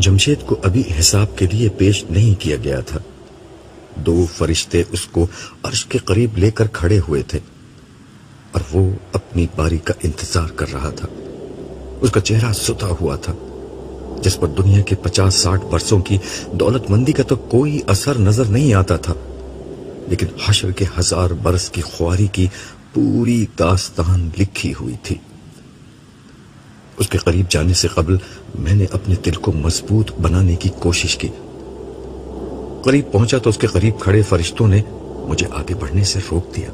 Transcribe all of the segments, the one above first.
جمشید کو ابھی حساب کے لیے پیش نہیں کیا گیا تھا۔ 2 فرشتے اس کو عرش کے قریب لے کر کھڑے ہوئے تھے اور وہ اپنی باری کا انتظار کر رہا تھا۔ اس کا چہرہ ستا ہوا تھا، جس پر دنیا کے 50-60 برسوں کی دولت مندی کا تو کوئی اثر نظر نہیں آتا تھا، لیکن حشر کے 1000 برس کی خواری کی پوری داستان لکھی ہوئی تھی۔ اس کے قریب جانے سے قبل میں نے اپنے دل کو مضبوط بنانے کی کوشش کی۔ قریب پہنچا تو اس کے قریب کھڑے فرشتوں نے مجھے آگے بڑھنے سے روک دیا،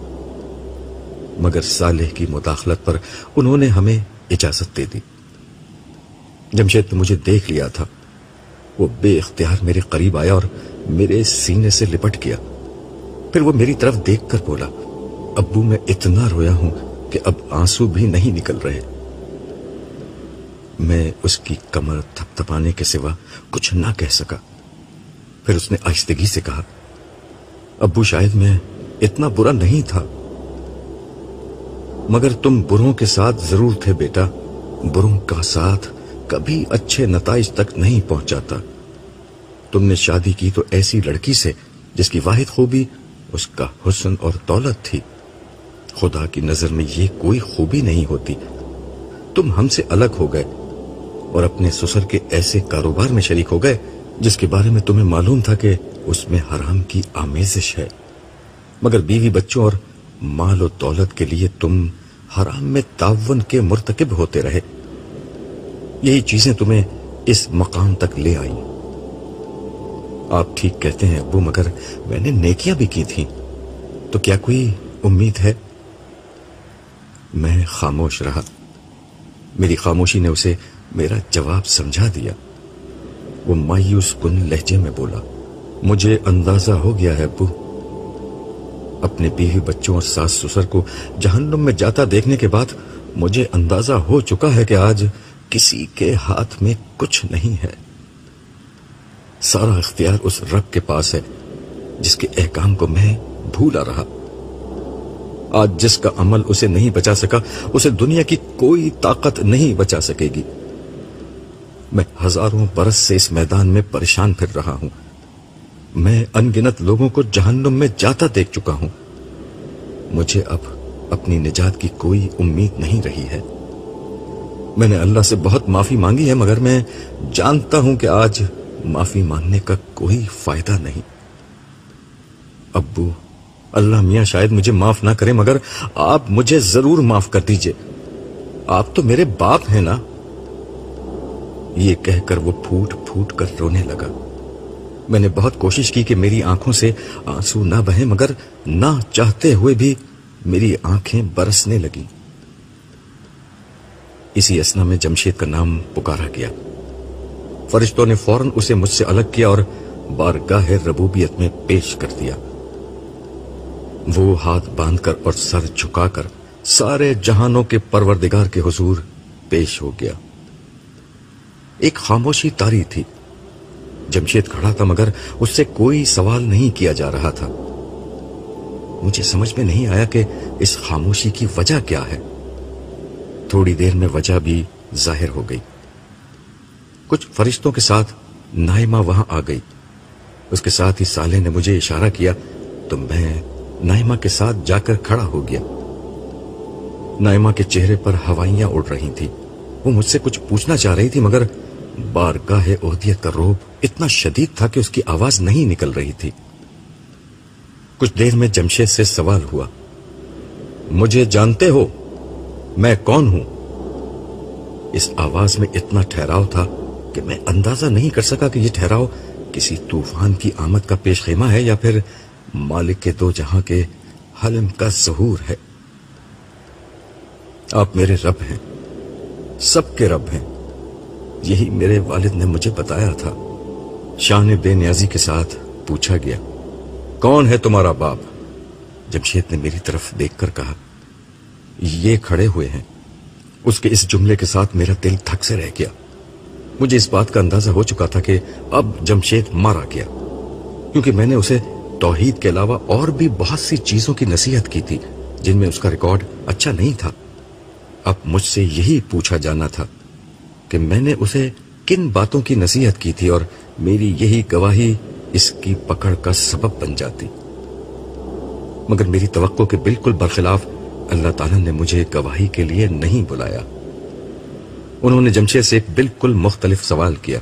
مگر صالح کی مداخلت پر انہوں نے ہمیں اجازت دے دی۔ جمشید نے مجھے دیکھ لیا تھا۔ وہ بے اختیار میرے قریب آیا اور میرے سینے سے لپٹ گیا۔ پھر وہ میری طرف دیکھ کر بولا، ابو میں اتنا رویا ہوں کہ اب آنسو بھی نہیں نکل رہے۔ میں اس کی کمر تھپتھپانے کے سوا کچھ نہ کہہ سکا۔ پھر اس نے آہستگی سے کہا، ابو شاید میں اتنا برا نہیں تھا، مگر تم بروں کے ساتھ ضرور تھے بیٹا۔ بروں کا ساتھ کبھی اچھے نتائج تک نہیں پہنچاتا۔ تم نے شادی کی تو ایسی لڑکی سے جس کی واحد خوبی اس کا حسن اور دولت تھی۔ خدا کی نظر میں یہ کوئی خوبی نہیں ہوتی۔ تم ہم سے الگ ہو گئے اور اپنے سسر کے ایسے کاروبار میں شریک ہو گئے جس کے بارے میں تمہیں معلوم تھا کہ اس میں حرام کی آمیزش ہے، مگر بیوی بچوں اور مال و دولت کے لیے تم حرام میں تعاون کے مرتکب ہوتے رہے۔ یہی چیزیں تمہیں اس مقام تک لے آئیں۔ آپ ٹھیک کہتے ہیں ابو، مگر میں نے نیکیاں بھی کی تھیں، تو کیا کوئی امید ہے؟ میں خاموش رہا۔ میری خاموشی نے اسے میرا جواب سمجھا دیا۔ وہ مایوس کن لہجے میں بولا، مجھے اندازہ ہو گیا ہے ابو۔ اپنے بیوی بچوں اور ساس سسر کو جہنم میں جاتا دیکھنے کے بعد مجھے اندازہ ہو چکا ہے کہ آج کسی کے ہاتھ میں کچھ نہیں ہے۔ سارا اختیار اس رب کے پاس ہے جس کے احکام کو میں بھولا رہا۔ آج جس کا عمل اسے نہیں بچا سکا، اسے دنیا کی کوئی طاقت نہیں بچا سکے گی۔ میں ہزاروں برس سے اس میدان میں پریشان پھر رہا ہوں۔ میں ان گنت لوگوں کو جہنم میں جاتا دیکھ چکا ہوں۔ مجھے اب اپنی نجات کی کوئی امید نہیں رہی ہے۔ میں نے اللہ سے بہت معافی مانگی ہے، مگر میں جانتا ہوں کہ آج معافی مانگنے کا کوئی فائدہ نہیں۔ ابو، اللہ میاں شاید مجھے معاف نہ کرے، مگر آپ مجھے ضرور معاف کر دیجئے۔ آپ تو میرے باپ ہیں نا۔ یہ کہہ کر وہ پھوٹ پھوٹ کر رونے لگا۔ میں نے بہت کوشش کی کہ میری آنکھوں سے آنسو نہ بہیں، مگر نہ چاہتے ہوئے بھی میری آنکھیں برسنے لگیں۔ اسی اثنا میں جمشید کا نام پکارا گیا۔ فرشتوں نے فوراً اسے مجھ سے الگ کیا اور بارگاہ ربوبیت میں پیش کر دیا۔ وہ ہاتھ باندھ کر اور سر جھکا کر سارے جہانوں کے پروردگار کے حضور پیش ہو گیا۔ ایک خاموشی طاری تھی۔ جمشید کھڑا تھا، مگر اس سے کوئی سوال نہیں کیا جا رہا تھا۔ مجھے سمجھ میں نہیں آیا کہ اس خاموشی کی وجہ کیا ہے۔ تھوڑی دیر میں وجہ بھی ظاہر ہو گئی۔ کچھ فرشتوں کے ساتھ نائمہ وہاں آ گئی۔ اس کے ساتھ ہی صالح نے مجھے اشارہ کیا تو میں نائمہ کے ساتھ جا کر کھڑا ہو گیا۔ نائمہ کے چہرے پر ہوائیاں اڑ رہی تھی۔ وہ مجھ سے کچھ پوچھنا چاہ رہی تھی، مگر بارگاہ اہدیت کا رعب اتنا شدید تھا کہ اس کی آواز نہیں نکل رہی تھی۔ کچھ دیر میں جمشید سے سوال ہوا، مجھے جانتے ہو؟ میں کون ہوں؟ اس آواز میں اتنا ٹھہراؤ تھا کہ میں اندازہ نہیں کر سکا کہ یہ ٹھہراؤ کسی طوفان کی آمد کا پیش خیمہ ہے یا پھر مالک کے دو جہاں کے حلم کا ظہور ہے۔ آپ میرے رب ہیں، سب کے رب ہیں، یہی میرے والد نے مجھے بتایا تھا۔ شان بے نیازی کے ساتھ پوچھا گیا، کون ہے تمہارا باپ؟ جمشید نے میری طرف دیکھ کر کہا، یہ کھڑے ہوئے ہیں۔ اس کے اس جملے کے ساتھ میرا دل دھک سے رہ گیا۔ مجھے اس بات کا اندازہ ہو چکا تھا کہ اب جمشید مارا گیا، کیونکہ میں نے اسے توحید کے علاوہ اور بھی بہت سی چیزوں کی نصیحت کی تھی جن میں اس کا ریکارڈ اچھا نہیں تھا۔ اب مجھ سے یہی پوچھا جانا تھا کہ میں نے اسے کن باتوں کی نصیحت کی تھی اور میری یہی گواہی اس کی پکڑ کا سبب بن جاتی. مگر میری توقع کے بالکل برخلاف اللہ تعالیٰ نے مجھے گواہی کے لیے نہیں بلایا. انہوں نے جمشید سے ایک بالکل مختلف سوال کیا.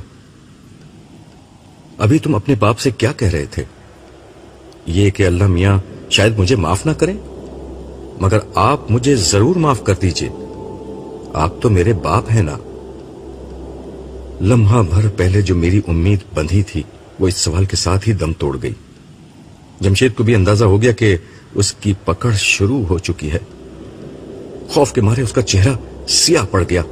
ابھی تم اپنے باپ سے کیا کہہ رہے تھے؟ یہ کہ اللہ میاں شاید مجھے معاف نہ کریں، مگر آپ مجھے ضرور معاف کر دیجئے، آپ تو میرے باپ ہیں نا. لمحہ بھر پہلے جو میری امید بندھی تھی وہ اس سوال کے ساتھ ہی دم توڑ گئی. جمشید کو بھی اندازہ ہو گیا کہ اس کی پکڑ شروع ہو چکی ہے. خوف کے مارے اس کا چہرہ سیاہ پڑ گیا،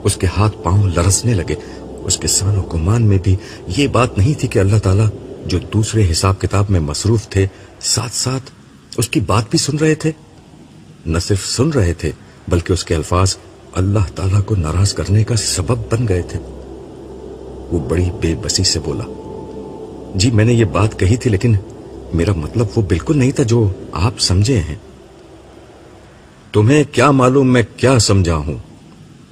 اس کے ہاتھ پاؤں لرزنے لگے. اس کے سان و گمان میں بھی یہ بات نہیں تھی کہ اللہ تعالیٰ جو دوسرے حساب کتاب میں مصروف تھے ساتھ ساتھ اس کی بات بھی سن رہے تھے. نہ صرف سن رہے تھے بلکہ اس کے الفاظ اللہ تعالیٰ کو ناراض کرنے کا سبب بن گئے تھے. وہ بڑی بے بسی سے بولا، جی میں نے یہ بات کہی تھی لیکن میرا مطلب وہ بالکل نہیں تھا جو آپ سمجھے ہیں. تمہیں کیا معلوم میں کیا سمجھا ہوں؟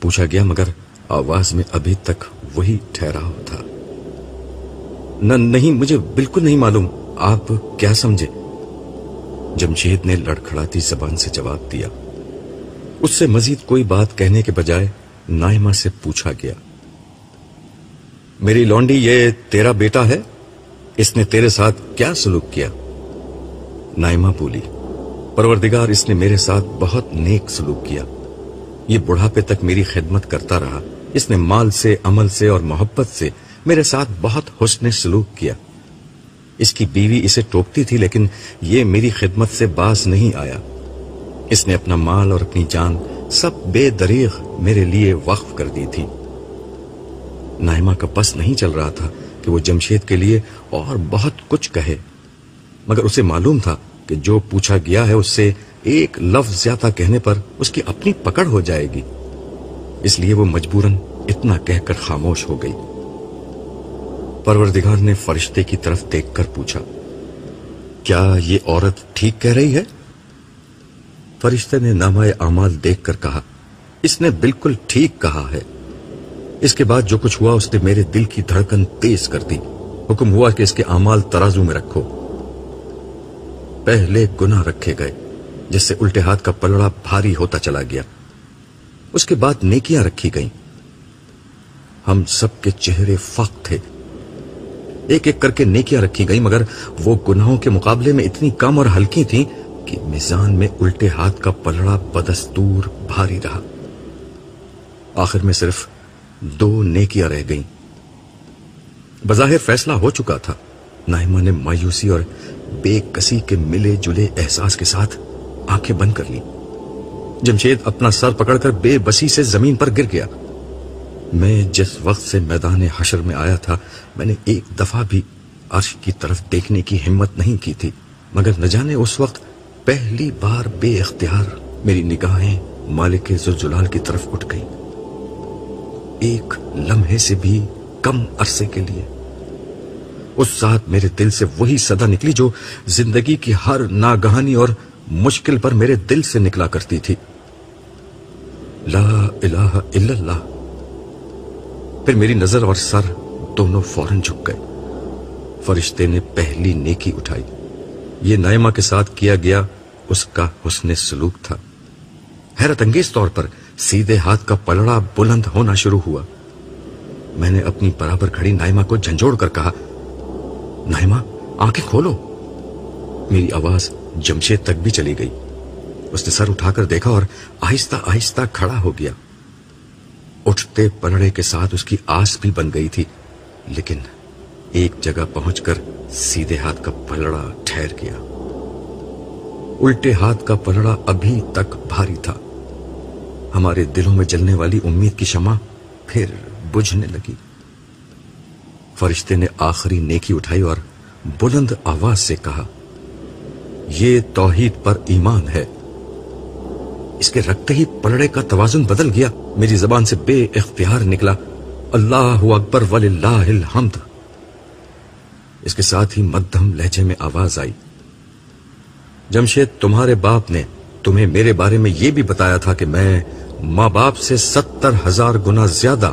پوچھا گیا مگر آواز میں ابھی تک وہی ٹھہراؤ تھا. نہیں مجھے بالکل نہیں معلوم، آپ کیا سمجھے؟ جمشید نے لڑکھڑاتی زبان سے جواب دیا. اس سے مزید کوئی بات کہنے کے بجائے نائمہ سے پوچھا گیا، میری لونڈی یہ تیرا بیٹا ہے؟ اس نے تیرے ساتھ کیا سلوک کیا؟ نائمہ بولی، پروردگار اس نے میرے ساتھ بہت نیک سلوک کیا. یہ بڑھاپے تک میری خدمت کرتا رہا. اس نے مال سے، عمل سے اور محبت سے میرے ساتھ بہت حسن سلوک کیا. اس کی بیوی اسے ٹوکتی تھی لیکن یہ میری خدمت سے باز نہیں آیا. اس نے اپنا مال اور اپنی جان سب بے دریغ میرے لیے وقف کر دی تھی. نائمہ کا بس نہیں چل رہا تھا کہ وہ جمشید کے لیے اور بہت کچھ کہے، مگر اسے معلوم تھا کہ جو پوچھا گیا ہے اس سے ایک لفظ زیادہ کہنے پر اس کی اپنی پکڑ ہو جائے گی. اس لیے وہ مجبوراً اتنا کہہ کر خاموش ہو گئی. پروردگار نے فرشتے کی طرف دیکھ کر پوچھا، کیا یہ عورت ٹھیک کہہ رہی ہے؟ فرشتے نے نامہ اعمال دیکھ کر کہا، اس نے بالکل ٹھیک کہا ہے. اس کے بعد جو کچھ ہوا اس نے میرے دل کی دھڑکن تیز کر دی. حکم ہوا کہ اس کے اعمال ترازو میں رکھو. پہلے گناہ رکھے گئے جس سے الٹے ہاتھ کا پلڑا بھاری ہوتا چلا گیا. اس کے بعد نیکیاں رکھی گئیں. ہم سب کے چہرے فاق تھے. ایک ایک کر کے نیکیاں رکھی گئیں مگر وہ گناہوں کے مقابلے میں اتنی کم اور ہلکی تھیں کہ میزان میں الٹے ہاتھ کا پلڑا بدستور بھاری رہا. آخر میں صرف 2 نیکیاں رہ گئیں. بظاہر فیصلہ ہو چکا تھا. نائمہ نے مایوسی اور بے کسی کے ملے جلے احساس کے ساتھ آنکھیں بند کر لی. جمشید اپنا سر پکڑ کر بے بسی سے زمین پر گر گیا. میں جس وقت سے میدان حشر میں آیا تھا میں نے ایک دفعہ بھی عرش کی طرف دیکھنے کی ہمت نہیں کی تھی، مگر نہ جانے اس وقت پہلی بار بے اختیار میری نگاہیں مالک ذوالجلال کی طرف اٹھ گئیں. ایک لمحے سے بھی کم عرصے کے لیے اس ساتھ میرے دل سے وہی صدا نکلی جو زندگی کی ہر ناگہانی اور مشکل پر میرے دل سے نکلا کرتی تھی، لا الہ الا اللہ. پھر میری نظر اور سر دونوں فوراً جھک گئے. فرشتے نے پہلی نیکی اٹھائی. یہ نائمہ کے ساتھ کیا گیا اس کا حسن سلوک تھا. حیرت انگیز طور پر سیدھے ہاتھ کا پلڑا بلند ہونا شروع ہوا. میں نے اپنی برابر کھڑی نائمہ کو جھنجھوڑ کر کہا، نائمہ آنکھیں کھولو. میری آواز جمشید تک بھی چلی گئی. اس نے سر اٹھا کر دیکھا اور آہستہ آہستہ کھڑا ہو گیا. اٹھتے پلڑے کے ساتھ اس کی آس بھی بن گئی تھی، لیکن ایک جگہ پہنچ کر سیدھے ہاتھ کا پلڑا ٹھہر گیا. الٹے ہاتھ کا پلڑا ابھی تک بھاری تھا. ہمارے دلوں میں جلنے والی امید کی شمع پھر بجھنے لگی. فرشتے نے آخری نیکی اٹھائی اور بلند آواز سے کہا، یہ توحید پر ایمان ہے. اس کے رکھتے ہی پلڑے کا توازن بدل گیا. میری زبان سے بے اختیار نکلا، اللہ اکبر وللہ الحمد. اس کے ساتھ ہی مدھم لہجے میں آواز آئی، جمشید تمہارے باپ نے تمہیں میرے بارے میں یہ بھی بتایا تھا کہ میں ماں باپ سے 70,000 گنا زیادہ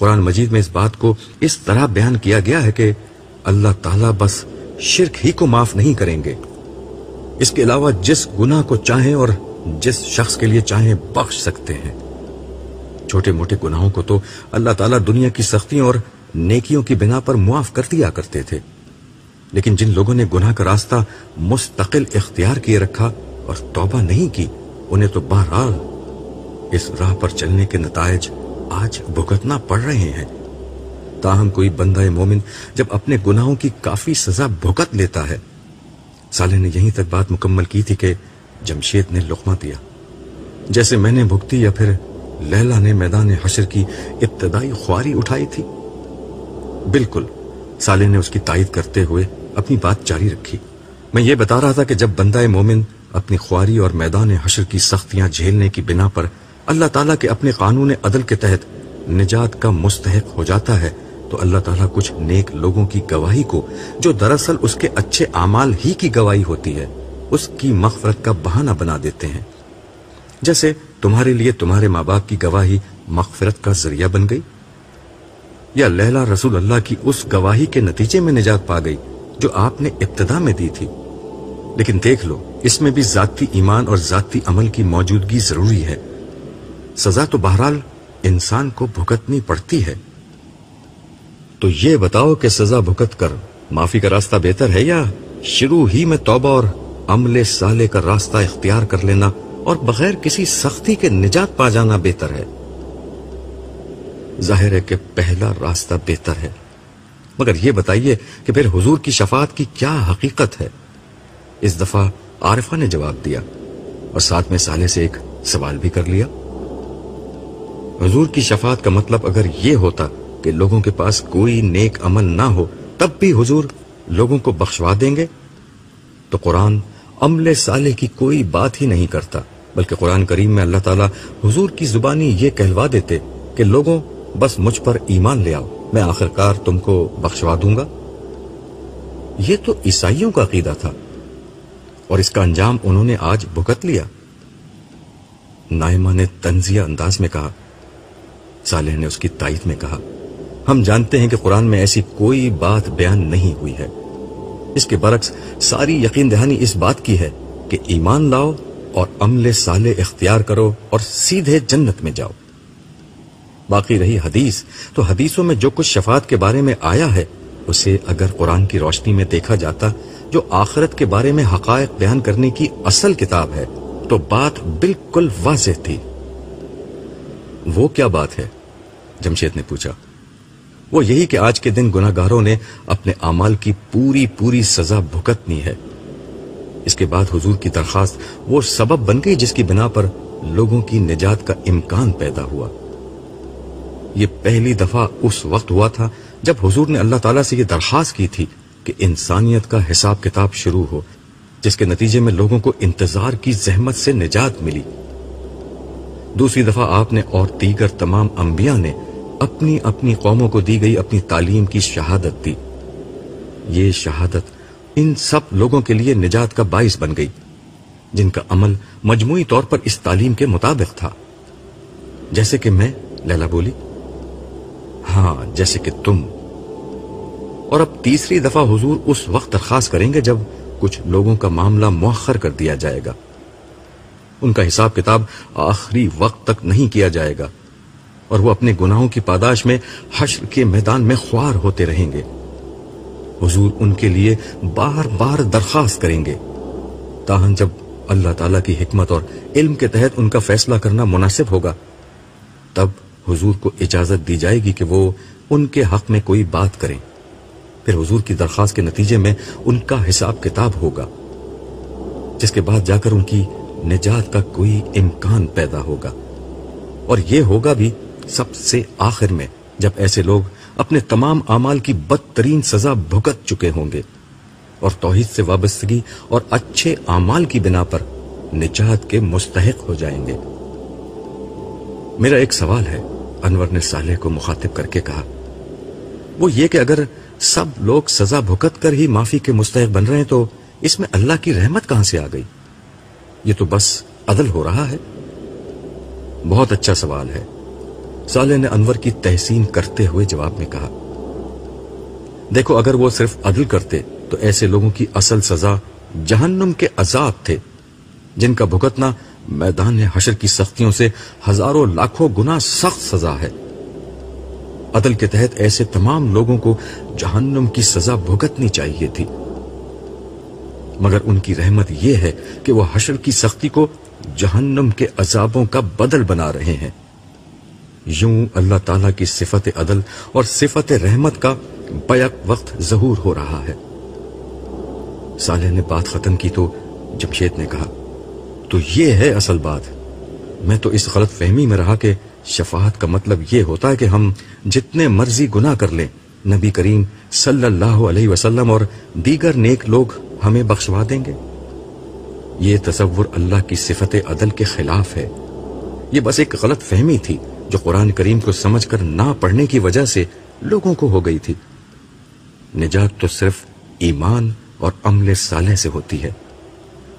قرآن مجید میں اس بات کو اس طرح بیان کیا گیا ہے کہ اللہ تعالیٰ بس شرک ہی کو معاف نہیں کریں گے، اس کے علاوہ جس گناہ کو چاہیں اور جس شخص کے لیے چاہیں بخش سکتے ہیں۔ چھوٹے موٹے گناہوں کو تو اللہ تعالیٰ دنیا کی سختیوں اور نیکیوں کی بنا پر معاف کر دیا کرتے تھے، لیکن جن لوگوں نے گناہ کا راستہ مستقل اختیار کیے رکھا اور توبہ نہیں کی، انہیں تو بہرحال اس راہ پر چلنے کے نتائج آج بھگتنا پڑ رہے ہیں۔ تاہم کوئی بندہ مومن جب اپنے گناہوں کی کافی سزا بھگت لیتا ہے۔ صالح نے یہیں تک بات مکمل کی تھی کہ جمشید نے لقمہ دیا، جیسے میں نے بھگتی یا پھر لیلا نے میدان حشر کی ابتدائی خواری اٹھائی تھی۔ بالکل، صالح نے اس کی تائید کرتے ہوئے اپنی بات جاری رکھی۔ میں یہ بتا رہا تھا کہ جب بندہ مومن اپنی خواری اور میدان حشر کی سختیاں جھیلنے کی بنا پر اللہ تعالیٰ کے اپنے قانون عدل کے تحت نجات کا مستحق ہو جاتا ہے، تو اللہ تعالیٰ کچھ نیک لوگوں کی گواہی کو، جو دراصل اس کے اچھے اعمال ہی کی گواہی ہوتی ہے، اس کی مغفرت کا بہانہ بنا دیتے ہیں۔ جیسے تمہارے لیے تمہارے ماں باپ کی گواہی مغفرت کا ذریعہ بن گئی، یا لیلا رسول اللہ کی اس گواہی کے نتیجے میں نجات پا گئی جو آپ نے ابتدا میں دی تھی۔ لیکن دیکھ لو، اس میں بھی ذاتی ایمان اور ذاتی عمل کی موجودگی ضروری ہے۔ سزا تو بہرحال انسان کو بھگتنی پڑتی ہے۔ تو یہ بتاؤ کہ سزا بھگت کر معافی کا راستہ بہتر ہے یا شروع ہی میں توبہ اور عمل صالح کا راستہ اختیار کر لینا اور بغیر کسی سختی کے نجات پا جانا بہتر ہے؟ ظاہر ہے کہ پہلا راستہ بہتر ہے، مگر یہ بتائیے کہ پھر حضور کی شفاعت کی کیا حقیقت ہے؟ اس دفعہ عارفہ نے جواب دیا اور ساتھ میں صالح سے ایک سوال بھی کر لیا۔ حضور کی شفاعت کا مطلب اگر یہ ہوتا کہ لوگوں کے پاس کوئی نیک عمل نہ ہو تب بھی حضور لوگوں کو بخشوا دیں گے، تو قرآن عمل صالح کی کوئی بات ہی نہیں کرتا، بلکہ قرآن کریم میں اللہ تعالیٰ حضور کی زبانی یہ کہلوا دیتے کہ لوگوں بس مجھ پر ایمان لے آؤ، میں آخرکار تم کو بخشوا دوں گا۔ یہ تو عیسائیوں کا عقیدہ تھا اور اس کا انجام انہوں نے آج بھگت لیا۔ نائمہ نے طنزیہ انداز میں کہا۔ صالح نے اس کی تائید میں کہا، ہم جانتے ہیں کہ قرآن میں ایسی کوئی بات بیان نہیں ہوئی ہے، اس کے برعکس ساری یقین دہانی اس بات کی ہے کہ ایمان لاؤ اور عمل صالح اختیار کرو اور سیدھے جنت میں جاؤ۔ باقی رہی حدیث، تو حدیثوں میں جو کچھ شفاعت کے بارے میں آیا ہے اسے اگر قرآن کی روشنی میں دیکھا جاتا، جو آخرت کے بارے میں حقائق بیان کرنے کی اصل کتاب ہے، تو بات بالکل واضح تھی۔ وہ کیا بات ہے؟ جمشید نے پوچھا۔ وہ یہی کہ آج کے دن گناہ گاروں نے اپنے اعمال کی پوری سزا بھگتنی ہے۔ اس کے بعد حضور کی درخواست وہ سبب بن گئی جس کی بنا پر لوگوں کی نجات کا امکان پیدا ہوا۔ یہ پہلی دفعہ اس وقت ہوا تھا جب حضور نے اللہ تعالیٰ سے یہ درخواست کی تھی کہ انسانیت کا حساب کتاب شروع ہو، جس کے نتیجے میں لوگوں کو انتظار کی زحمت سے نجات ملی۔ دوسری دفعہ آپ نے اور دیگر تمام انبیاء نے اپنی اپنی قوموں کو دی گئی اپنی تعلیم کی شہادت دی۔ یہ شہادت ان سب لوگوں کے لیے نجات کا باعث بن گئی جن کا عمل مجموعی طور پر اس تعلیم کے مطابق تھا۔ جیسے کہ میں، لیلا بولی۔ ہاں، جیسے کہ تم۔ اور اب تیسری دفعہ حضور اس وقت درخواست کریں گے جب کچھ لوگوں کا معاملہ مؤخر کر دیا جائے گا، ان کا حساب کتاب آخری وقت تک نہیں کیا جائے گا، اور وہ اپنے گناہوں کی پاداش میں حشر کے میدان میں خوار ہوتے رہیں گے۔ حضور ان کے لیے بار بار درخواست کریں گے، تاہم جب اللہ تعالیٰ کی حکمت اور علم کے تحت ان کا فیصلہ کرنا مناسب ہوگا، تب حضور کو اجازت دی جائے گی کہ وہ ان کے حق میں کوئی بات کریں۔ پھر حضور کی درخواست کے نتیجے میں ان کا حساب کتاب ہوگا، جس کے بعد جا کر ان کی نجات کا کوئی امکان پیدا ہوگا، اور یہ ہوگا بھی سب سے آخر میں، جب ایسے لوگ اپنے تمام اعمال کی بدترین سزا بھگت چکے ہوں گے اور توحید سے وابستگی اور اچھے اعمال کی بنا پر نجات کے مستحق ہو جائیں گے۔ میرا ایک سوال ہے، انور نے صالح کو مخاطب کر کے کہا، وہ یہ کہ اگر سب لوگ سزا بھگت کر ہی معافی کے مستحق بن رہے ہیں تو اس میں اللہ کی رحمت کہاں سے آ گئی؟ یہ تو بس عدل ہو رہا ہے۔ بہت اچھا سوال ہے۔ صالح نے انور کی تحسین کرتے ہوئے جواب میں کہا، دیکھو اگر وہ صرف عدل کرتے تو ایسے لوگوں کی اصل سزا جہنم کے عذاب تھے، جن کا بھگتنا میدان حشر کی سختیوں سے ہزاروں لاکھوں گنا سخت سزا ہے۔ عدل کے تحت ایسے تمام لوگوں کو جہنم کی سزا بھگتنی چاہیے تھی، مگر ان کی رحمت یہ ہے کہ وہ حشر کی سختی کو جہنم کے عذابوں کا بدل بنا رہے ہیں۔ یوں اللہ تعالیٰ کی صفت عدل اور صفت رحمت کا بیک وقت ظہور ہو رہا ہے۔ صالح نے بات ختم کی تو جمشید نے کہا، تو یہ ہے اصل بات۔ میں تو اس غلط فہمی میں رہا کہ شفاعت کا مطلب یہ ہوتا ہے کہ ہم جتنے مرضی گناہ کر لیں، نبی کریم صلی اللہ علیہ وسلم اور دیگر نیک لوگ ہمیں بخشوا دیں گے۔ یہ تصور اللہ کی صفت عدل کے خلاف ہے۔ یہ بس ایک غلط فہمی تھی جو قرآن کریم کو سمجھ کر نہ پڑھنے کی وجہ سے لوگوں کو ہو گئی تھی۔ نجات تو صرف ایمان اور عمل صالح سے ہوتی ہے،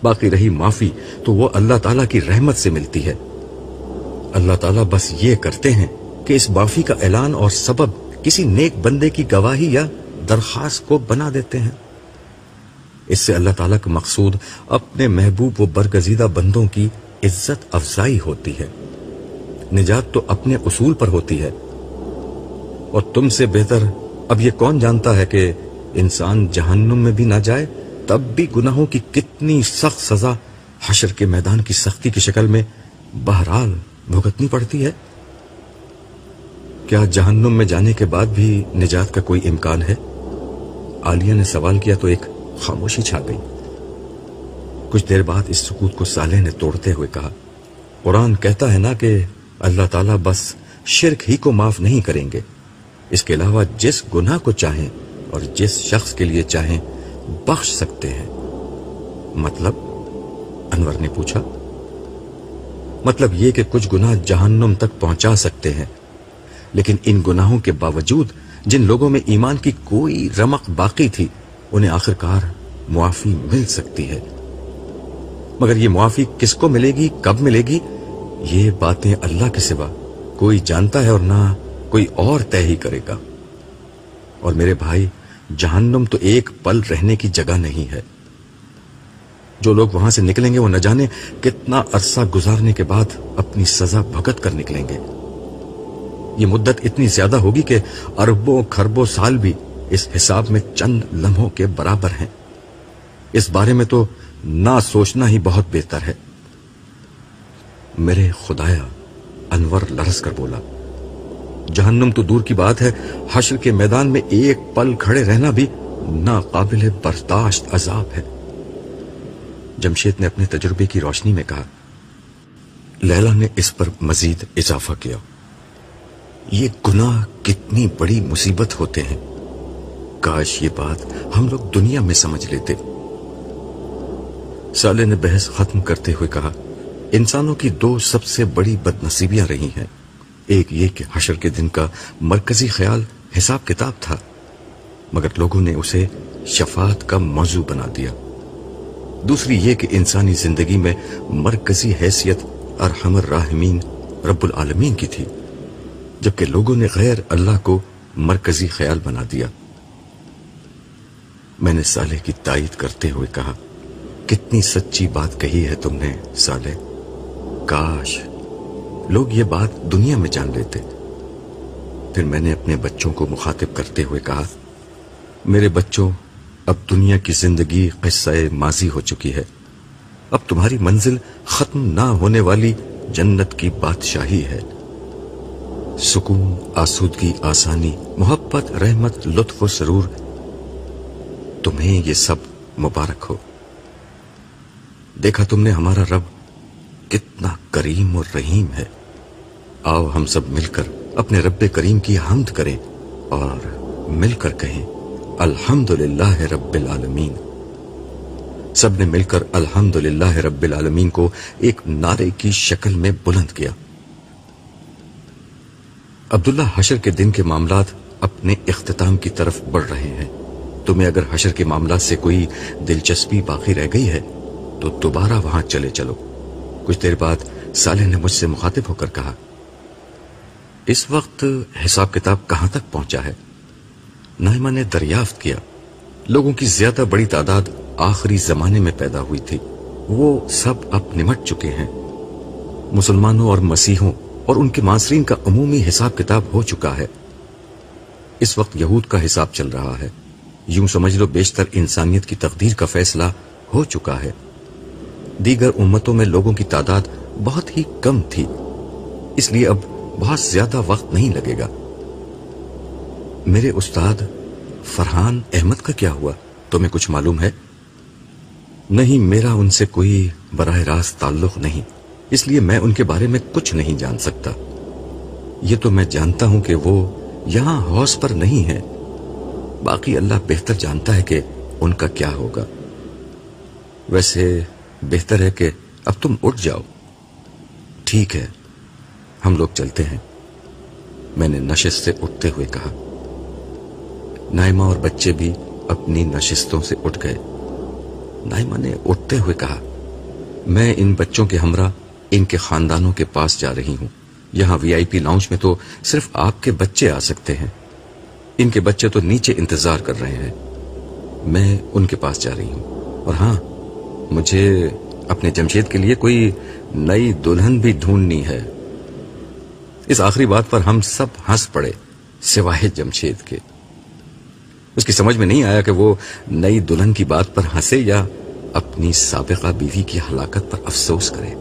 باقی رہی معافی تو وہ اللہ تعالیٰ کی رحمت سے ملتی ہے۔ اللہ تعالیٰ بس یہ کرتے ہیں کہ اس معافی کا اعلان اور سبب کسی نیک بندے کی گواہی یا درخواست کو بنا دیتے ہیں۔ اس سے اللہ تعالیٰ کا مقصود اپنے محبوب و برگزیدہ بندوں کی عزت افزائی ہوتی ہے۔ نجات تو اپنے اصول پر ہوتی ہے، اور تم سے بہتر اب یہ کون جانتا ہے کہ انسان جہنم میں بھی نہ جائے تب بھی گناہوں کی کتنی سخت سزا حشر کے میدان کی سختی کی شکل میں بہرحال بھگتنی پڑتی ہے۔ کیا جہنم میں جانے کے بعد بھی نجات کا کوئی امکان ہے؟ عالیہ نے سوال کیا تو ایک خاموشی چھا گئی۔ کچھ دیر بعد اس سکوت کو صالح نے توڑتے ہوئے کہا، قرآن کہتا ہے نا کہ اللہ تعالیٰ بس شرک ہی کو معاف نہیں کریں گے، اس کے علاوہ جس گناہ کو چاہیں اور جس شخص کے لیے چاہیں بخش سکتے ہیں۔ مطلب؟ انور نے پوچھا۔ مطلب یہ کہ کچھ گناہ جہنم تک پہنچا سکتے ہیں، لیکن ان گناہوں کے باوجود جن لوگوں میں ایمان کی کوئی رمق باقی تھی انہیں آخرکار معافی مل سکتی ہے۔ مگر یہ معافی کس کو ملے گی، کب ملے گی، یہ باتیں اللہ کے سوا کوئی جانتا ہے اور نہ کوئی اور طے ہی کرے گا۔ اور میرے بھائی، جہنم تو ایک پل رہنے کی جگہ نہیں ہے۔ جو لوگ وہاں سے نکلیں گے وہ نہ جانے کتنا عرصہ گزارنے کے بعد اپنی سزا بھگت کر نکلیں گے۔ یہ مدت اتنی زیادہ ہوگی کہ اربوں کھربوں سال بھی اس حساب میں چند لمحوں کے برابر ہیں۔ اس بارے میں تو نہ سوچنا ہی بہت بہتر ہے۔ میرے خدایا، انور لرز کر بولا، جہنم تو دور کی بات ہے، حشر کے میدان میں ایک پل کھڑے رہنا بھی ناقابل برداشت عذاب ہے۔ جمشید نے اپنے تجربے کی روشنی میں کہا۔ لیلا نے اس پر مزید اضافہ کیا، یہ گناہ کتنی بڑی مصیبت ہوتے ہیں، کاش یہ بات ہم لوگ دنیا میں سمجھ لیتے۔ صالح نے بحث ختم کرتے ہوئے کہا، انسانوں کی دو سب سے بڑی بد نصیبیاں رہی ہیں، ایک یہ کہ حشر کے دن کا مرکزی خیال حساب کتاب تھا، مگر لوگوں نے اسے شفاعت کا موضوع بنا دیا۔ دوسری یہ کہ انسانی زندگی میں مرکزی حیثیت ارحم الراحمین رب العالمین کی تھی، جبکہ لوگوں نے غیر اللہ کو مرکزی خیال بنا دیا۔ میں نے صالح کی تائید کرتے ہوئے کہا، کتنی سچی بات کہی ہے تم نے صالح، کاش لوگ یہ بات دنیا میں جان لیتے۔ پھر میں نے اپنے بچوں کو مخاطب کرتے ہوئے کہا، میرے بچوں، اب دنیا کی زندگی قصہ ماضی ہو چکی ہے، اب تمہاری منزل ختم نہ ہونے والی جنت کی بادشاہی ہے۔ سکون، آسودگی، آسانی، محبت، رحمت، لطف و سرور، تمہیں یہ سب مبارک ہو۔ دیکھا تم نے ہمارا رب کتنا کریم اور رحیم ہے۔ آؤ ہم سب مل کر اپنے رب کریم کی حمد کریں اور مل کر کہیں الحمدللہ رب العالمین۔ سب نے مل کر الحمدللہ رب العالمین کو ایک نعرے کی شکل میں بلند کیا۔ عبداللہ، حشر کے دن کے معاملات اپنے اختتام کی طرف بڑھ رہے ہیں۔ تمہیں اگر حشر کے معاملات سے کوئی دلچسپی باقی رہ گئی ہے تو دوبارہ وہاں چلے چلو۔ کچھ دیر بعد صالح نے مجھ سے مخاطب ہو کر کہا، اس وقت حساب کتاب کہاں تک پہنچا ہے؟ نائمہ نے دریافت کیا لوگوں کی زیادہ بڑی تعداد آخری زمانے میں پیدا ہوئی تھی، وہ سب اب نمٹ چکے ہیں۔ مسلمانوں اور مسیحوں اور ان کے معاصرین کا عمومی حساب کتاب ہو چکا ہے۔ اس وقت یہود کا حساب چل رہا ہے، یوں سمجھ لو بیشتر انسانیت کی تقدیر کا فیصلہ ہو چکا ہے۔ دیگر امتوں میں لوگوں کی تعداد بہت ہی کم تھی، اس لیے اب بہت زیادہ وقت نہیں لگے گا۔ میرے استاد فرحان احمد کا کیا ہوا؟ تمہیں کچھ معلوم ہے؟ نہیں، میرا ان سے کوئی براہ راست تعلق نہیں، اس لیے میں ان کے بارے میں کچھ نہیں جان سکتا۔ یہ تو میں جانتا ہوں کہ وہ یہاں حوض پر نہیں ہے، باقی اللہ بہتر جانتا ہے کہ ان کا کیا ہوگا۔ ویسے بہتر ہے کہ اب تم اٹھ جاؤ۔ ٹھیک ہے، ہم لوگ چلتے ہیں، میں نے نشست سے اٹھتے ہوئے کہا۔ نائمہ اور بچے بھی اپنی نشستوں سے اٹھ گئے۔ نائمہ نے اٹھتے ہوئے کہا، میں ان بچوں کے ہمراہ ان کے خاندانوں کے پاس جا رہی ہوں۔ یہاں وی آئی پی لاؤنج میں تو صرف آپ کے بچے آ سکتے ہیں، ان کے بچے تو نیچے انتظار کر رہے ہیں۔ میں ان کے پاس جا رہی ہوں، اور ہاں، مجھے اپنے جمشید کے لیے کوئی نئی دلہن بھی ڈھونڈنی ہے۔ اس آخری بات پر ہم سب ہنس پڑے سوائے جمشید کے۔ اس کی سمجھ میں نہیں آیا کہ وہ نئی دلہن کی بات پر ہنسے یا اپنی سابقہ بیوی کی ہلاکت پر افسوس کرے۔